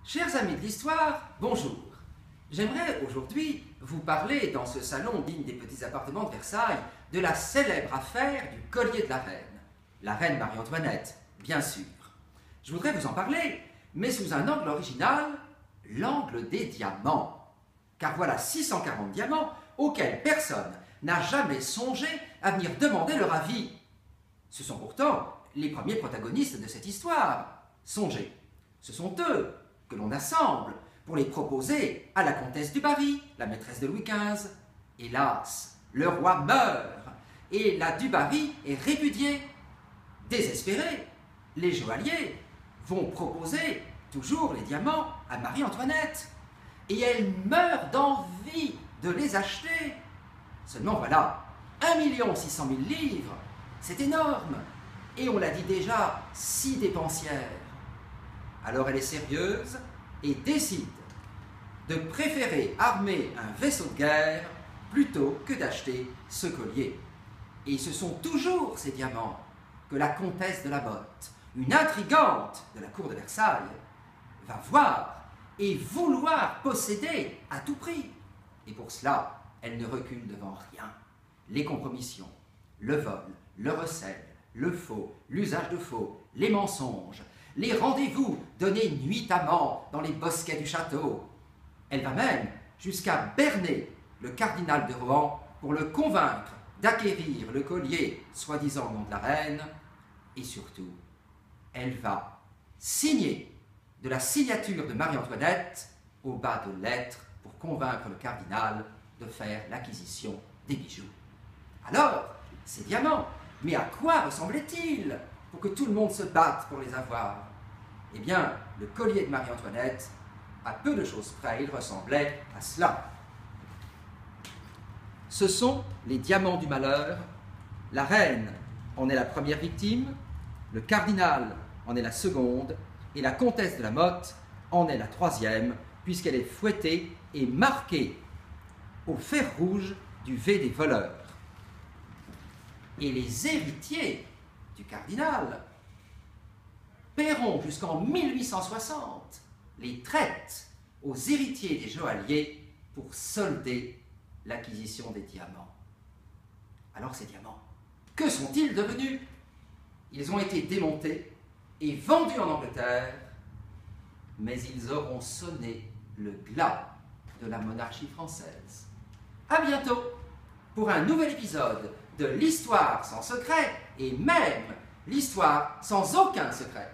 Chers amis de l'histoire, bonjour. J'aimerais aujourd'hui vous parler dans ce salon digne des petits appartements de Versailles de la célèbre affaire du collier de la reine Marie-Antoinette, bien sûr. Je voudrais vous en parler, mais sous un angle original, l'angle des diamants. Car voilà 640 diamants auxquels personne n'a jamais songé à venir demander leur avis. Ce sont pourtant les premiers protagonistes de cette histoire. Songez, ce sont eux que l'on assemble pour les proposer à la comtesse du Barry, la maîtresse de Louis XV. Hélas, le roi meurt et la du Barry est répudiée. Désespérés, les joailliers vont proposer toujours les diamants à Marie-Antoinette et elle meurt d'envie de les acheter. Seulement voilà, 1 600 000 livres, c'est énorme et on l'a dit déjà, si dépensière. Alors elle est sérieuse et décide de préférer armer un vaisseau de guerre plutôt que d'acheter ce collier. Et ce sont toujours ces diamants que la comtesse de la Motte, une intrigante de la cour de Versailles, va voir et vouloir posséder à tout prix. Et pour cela, elle ne recule devant rien. Les compromissions, le vol, le recel, le faux, l'usage de faux, les mensonges, les rendez-vous donnés nuitamment dans les bosquets du château. Elle va même jusqu'à berner le cardinal de Rohan pour le convaincre d'acquérir le collier soi-disant au nom de la reine. Et surtout, elle va signer de la signature de Marie-Antoinette au bas de lettres pour convaincre le cardinal de faire l'acquisition des bijoux. Alors, ces diamants, mais à quoi ressemblaient-ils pour que tout le monde se batte pour les avoir? Eh bien, le collier de Marie-Antoinette, à peu de choses près, il ressemblait à cela. Ce sont les diamants du malheur. La reine en est la première victime, le cardinal en est la seconde, et la comtesse de la Motte en est la troisième, puisqu'elle est fouettée et marquée au fer rouge du V des voleurs. Et les héritiers du cardinal paieront jusqu'en 1860 les traites aux héritiers des joailliers pour solder l'acquisition des diamants. Alors ces diamants, que sont-ils devenus? Ils ont été démontés et vendus en Angleterre, mais ils auront sonné le glas de la monarchie française. À bientôt pour un nouvel épisode de l'histoire sans secret et même l'histoire sans aucun secret.